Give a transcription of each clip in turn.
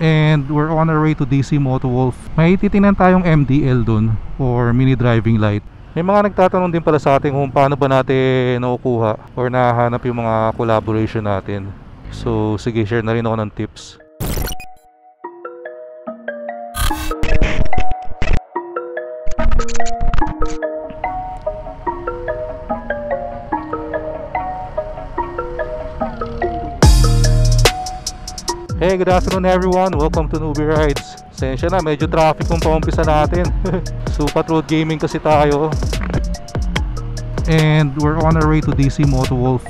And we're on our way to DC Moto Wolf. May titingnan tayong MDL dun, or mini driving light. May mga nagtatanong din pala sa atin kung paano ba natin nakukuha or nahanap yung mga collaboration natin. So sige, share na rin ako ng tips. Hey, good afternoon everyone. Welcome to Newbie Rides. Sensya na, medyo traffic kung paumpisa natin. Supat Road Gaming kasi tayo. And we're on our way to DC Moto Wolf.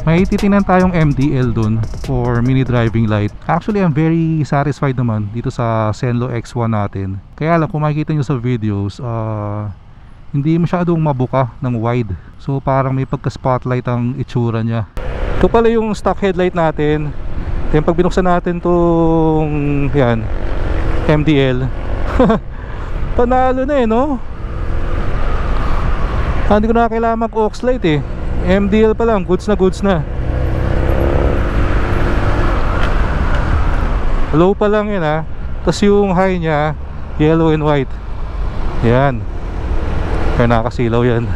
May titingnan tayong MDL dun, or mini driving light. Actually, I'm very satisfied naman dito sa Zenlo X1 natin. Kaya lang, kung makikita nyo sa videos, hindi masyadong mabuka ng wide. So parang may pagka-spotlight ang itsura niya. Ito pala yung stock headlight natin. Then pag binuksan natin tong yan, MDL, panalo na no? Hindi ko na kailangan mag-aux light MDL pa lang, goods na. Low pa lang yan Tapos yung high niya, yellow and white. Yan. Kaya nakakasilaw yan.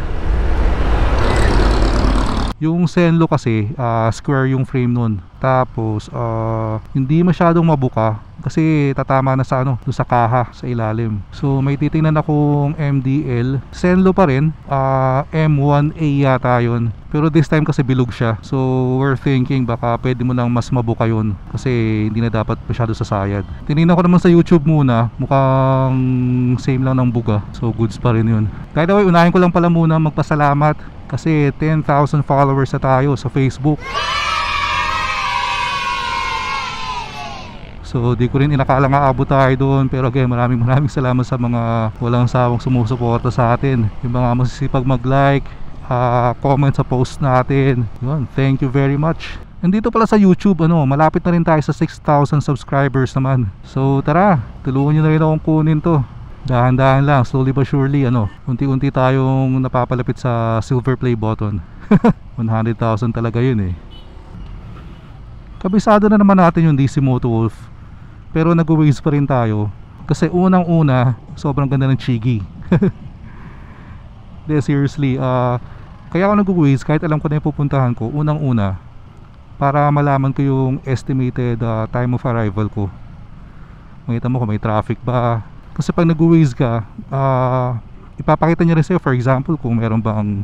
Yung Zenlo kasi square yung frame nun. Tapos hindi masyadong mabuka kasi tatama na sa doon sa kaha sa ilalim. So may titingnan akong MDL. Zenlo pa rin, M1A yata yun. Pero this time kasi bilog siya. So we're thinking baka pwede mo nang mas mabuka yun kasi hindi na dapat masyado sasayad. Tinignan ko naman sa YouTube muna, mukhang same lang ng buga. So goods pa rin yun. By the way, unahin ko lang pala muna magpasalamat kasi 10,000 followers na tayo sa Facebook. So di ko rin inakala nga abot tayo doon. Pero again, maraming salamat sa mga walang sawang sumusuporta sa atin. Yung mga masisipag mag-like, comment sa post natin. Yun, thank you very much. Nandito pala sa YouTube, malapit na rin tayo sa 6,000 subscribers naman. So tara, tulungan nyo na rin akong kunin to. Dahan-dahan lang, slowly but surely, unti-unti tayong napapalapit sa silver play button. 100,000 talaga yun Kabisado na naman natin yung DC Moto Wolf. Pero nag-waze pa rin tayo. Kasi unang-una, sobrang ganda ng Chigi. Seriously, kaya ako nag-waze kahit alam ko na yung pupuntahan ko. Unang-una, para malaman ko yung estimated time of arrival ko. Makita mo kung may traffic ba. Kasi pag nag-waze ka, ipapakita niya rin sa'yo, for example, kung meron bang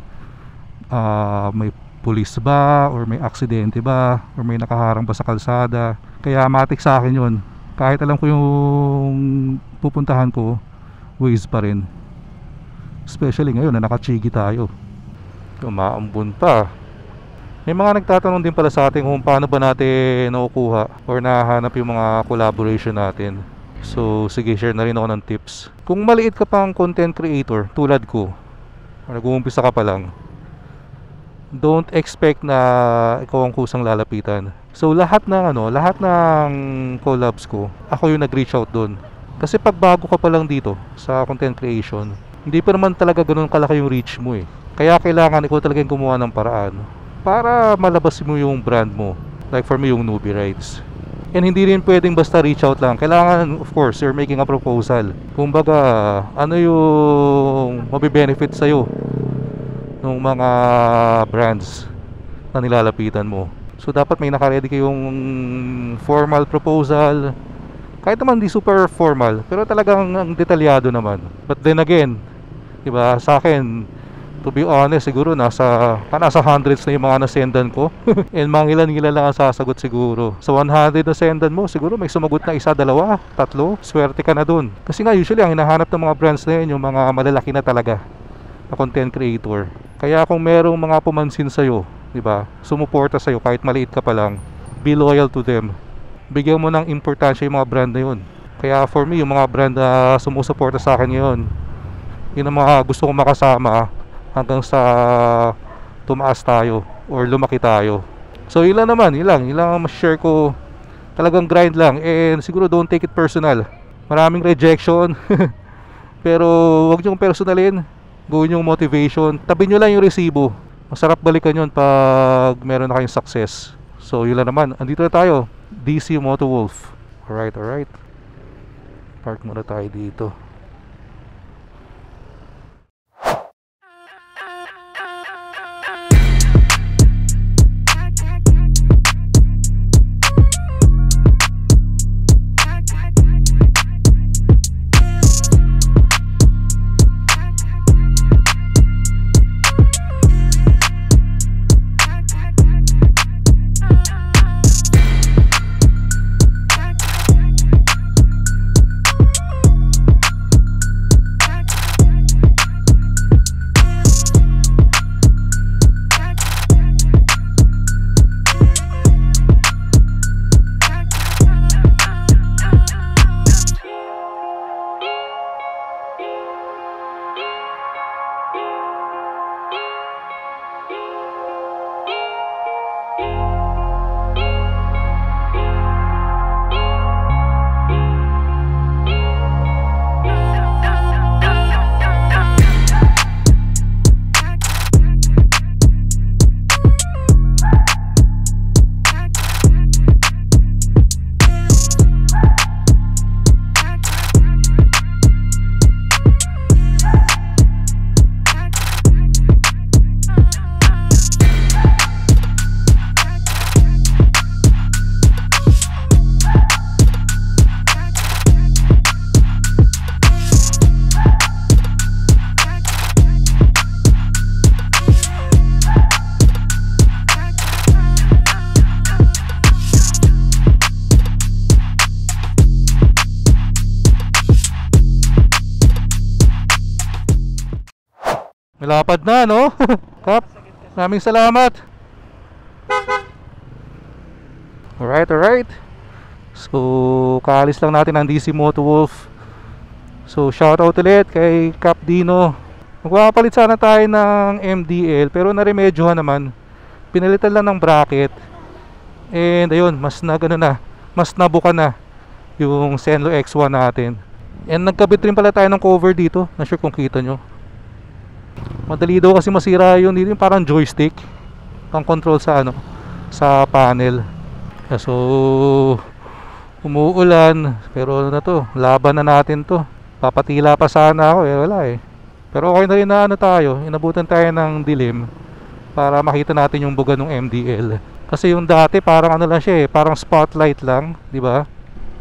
may police ba, or may aksidente ba, or may nakaharang ba sa kalsada. Kaya matik sa akin yun. Kahit alam ko yung pupuntahan ko, waze pa rin. Especially ngayon na naka-Chigi tayo. Umaambon pa. May mga nagtatanong din pala sa atin kung paano ba natin nakukuha or nahanap yung mga collaboration natin. So sige, share na rin ako ng tips. Kung maliit ka pang content creator tulad ko, nag-uumpisa ka pa lang, don't expect na ikaw ang kusang lalapitan. So lahat ng collabs ko, ako yung nag-reach out doon. Kasi pag bago ka pa lang dito sa content creation, hindi pa naman talaga ganun kalaki yung reach mo Kaya kailangan ikaw talaga yung gumawa ng paraan para malabas mo yung brand mo. Like for me, yung Newbie Rides. And hindi rin pwedeng basta reach out lang. Kailangan, of course, you're making a proposal. Kumbaga, ano yung mabibenefit sa'yo ng mga brands na nilalapitan mo. So dapat may nakaredy kayong formal proposal. Kahit naman di super formal, pero talagang detalyado naman. But then again, diba, sa akin, to be honest, siguro nasa hundreds na yung mga nasendan ko. And mga ilan lang ang sasagot siguro. Sa 100 na sendan mo, siguro may sumagot na 1, 2, 3. Swerte ka na dun. Kasi nga usually ang hinahanap ng mga brands na yun, yung mga malalaki na talaga na content creator. Kaya kung merong mga pumansin sa'yo, diba, sumuporta sa'yo kahit maliit ka pa lang, be loyal to them. Bigyan mo ng importansya yung mga brand na yun. Kaya for me, yung mga brand na sumusuporta sa akin ngayon, yun ang mga gusto kong makasama hanggang sa tumaas tayo or lumaki tayo. So ilan ang mas-share ko. Talagang grind lang. And siguro don't take it personal. Maraming rejection. Pero wag niyong personalin. Gawin yung motivation. Tabi nyo lang yung resibo. Masarap balikan yun pag meron na kayong success. So yun lang naman, andito na tayo, DC Moto Wolf. Alright, alright. Park muna tayo dito. Malapad na, no? Kap, maraming salamat. Alright, alright. So, kaalis lang natin ang DC Moto Wolf. So, shoutout ulit kay Cap Dino. Magpapalit sana tayo ng MDL, pero naremedyohan naman. Pinalitan lang ng bracket. And ayun, mas nabuka na yung Zenlo X1 natin. And nagkabit rin pala tayo ng cover dito. Not sure kung kita nyo. Madali daw kasi masira yun dito, yung parang joystick pang control sa sa panel. So umuulan, pero na to, laban na natin to. Papatila pa sana ako wala Pero okay na rin na tayo, inabutan tayo ng dilim para makita natin yung buga ng MDL. Kasi yung dati parang lang siya parang spotlight lang, di ba?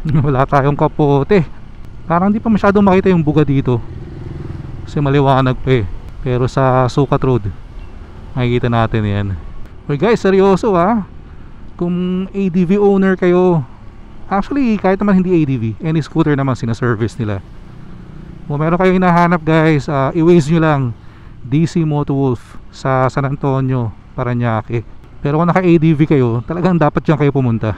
Wala tayong kapote. Parang di pa masyadong makita yung buga dito. Kasi maliwanag pa Pero sa Sukat Road makikita natin yan. Okay guys, seryoso kung ADV owner kayo, actually kahit naman hindi ADV, any scooter naman sinaservice nila, kung meron kayong hinahanap guys, i-waze nyo lang DC Moto Wolf sa San Antonio, Parañaque. Pero kung naka ADV kayo, talagang dapat dyan kayo pumunta.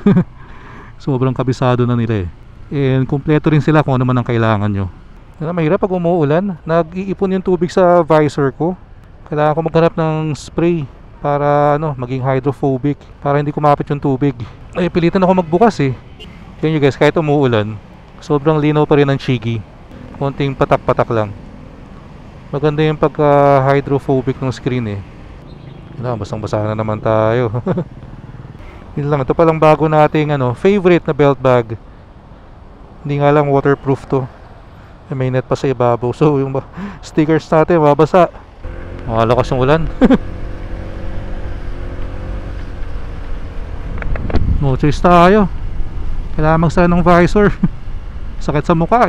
Sobrang kabisado na nila and kompleto rin sila kung ano man ang kailangan nyo. Mahirap pag umuulan, nag-iipon yung tubig sa visor ko. Kailangan ko maghanap ng spray para maging hydrophobic, para hindi kumapit yung tubig. Pilitan ako magbukas Kaya nyo guys, kahit umuulan, sobrang linaw pa rin ng Chigi. Konting patak-patak lang. Maganda yung pagka hydrophobic ng screen basang-basa na naman tayo. Yun lang, ito palang bago nating favorite na belt bag. Hindi nga lang waterproof to. May net pa sa ibabaw, so yung stickers natin mabasa. Malakas yung ulan. No choice tayo, kailangan magsara ng visor. Sakit sa mukha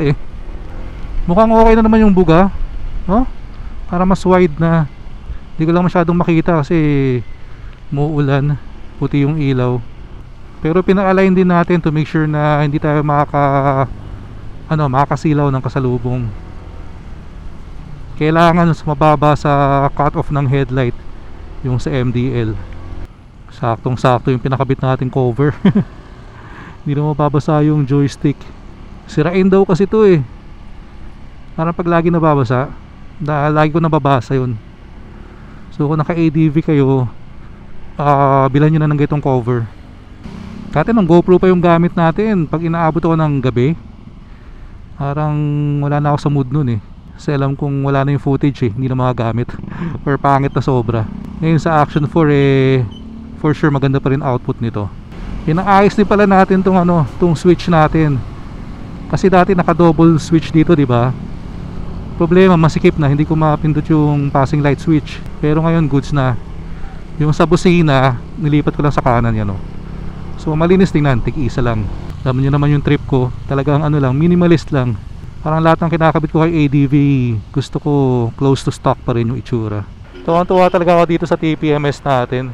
Mukhang okay na naman yung buga, para mas wide na. Hindi ko lang masyadong makita kasi muulan, puti yung ilaw. Pero pina-align din natin to make sure na hindi tayo makakasilaw ng kasalubong. Kailangan mababa sa cut-off ng headlight yung sa MDL. Saktong sakto yung pinakabit nating cover. Hindi na mababasa yung joystick. Sirain daw kasi to parang pag lagi nababasa, lagi ko nababasa yun. So kung naka ADV kayo, bilan nyo na ng ganitong cover. Dati ng GoPro pa yung gamit natin pag inaabot ako ng gabi. Parang wala na ako sa mood nun kasi alam kong wala na yung footage hindi na magagamit or pangit na sobra. Ngayon sa Action 4 for sure maganda pa rin output nito. Inaayos din pala natin tong tong switch natin. Kasi dati naka double switch dito, di ba? Problema, masikip na, hindi ko mapindot yung passing light switch. Pero ngayon goods na. Yung sa busina, nilipat ko lang sa kanan yan, oh. So malinis tingnan, tig-isa lang. Alam niyo naman yung trip ko, talagang lang, minimalist lang. Parang lahat ng kinakabit ko kay ADV, gusto ko close to stock pa rin yung itsura. Tuwang-tuwa talaga ako dito sa TPMS natin.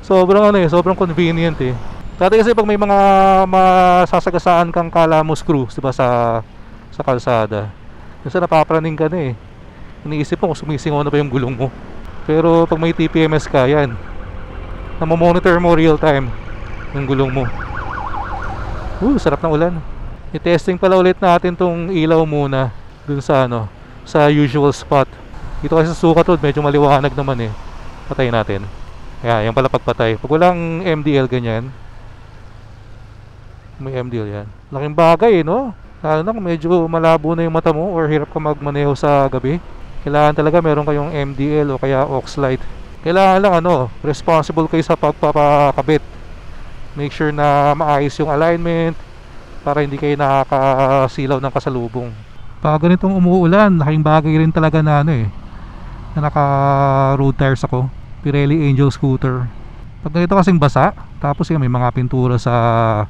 Sobrang convenient eh. Dati kasi pag may mga masasagasaan kang kalamo screw, diba, sa kalsada, kasi napapraning ka na eh. Iniisip mo kung sumisingaw na ba yung gulong mo. Pero pag may TPMS ka, yan, namomonitor mo real time yung gulong mo. Sarap ng ulan. I-testing pala ulit natin tong ilaw muna dun sa sa usual spot. Dito kasi sa Sukat Road medyo maliwanag naman eh. Patayin natin. Yan pala pagpatay. Pag walang MDL ganyan, may MDL yan, laking bagay eh, no? Lalo na kung medyo malabo na yung mata mo or hirap ka magmaneho sa gabi, kailangan talaga meron kayong MDL o kaya aux light. Kailangan lang responsible kayo sa pagpapakabit. Make sure na maayos yung alignment para hindi kayo nakakasilaw ng kasalubong. Pag ganitong umuulan, laking bagay rin talaga na na naka road tires ako, Pirelli Angel scooter. Pag ganito kasing basa, tapos may mga pintura sa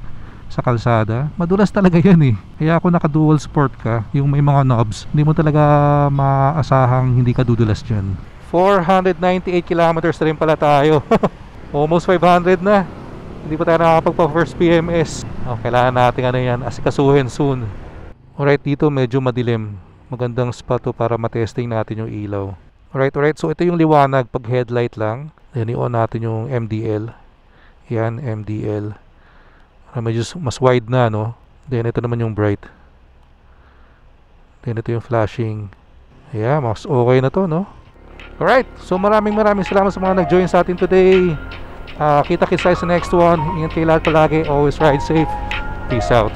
kalsada, madulas talaga yan eh. Kaya ako naka dual sport ka, yung may mga knobs, hindi mo talaga maasahang hindi ka dudulas dyan. 498 kilometers na rin pala tayo. Almost 500 na. Hindi pa tayo nakakapagpa first PMS. Kailangan natin yan, asikasuhin soon. Alright, dito medyo madilim. Magandang spot to para matesting natin yung ilaw. Alright, so ito yung liwanag pag headlight lang. Then i-on natin yung MDL. Yan, MDL. Medyo mas wide na, no? Then ito naman yung bright. Then ito yung flashing. Ayan, mas okay na to, no? Alright, so maraming salamat sa mga nag-join sa atin today. Kita-kits tayo sa next one. Ingat kayo lahat palagi. Always ride safe. Peace out.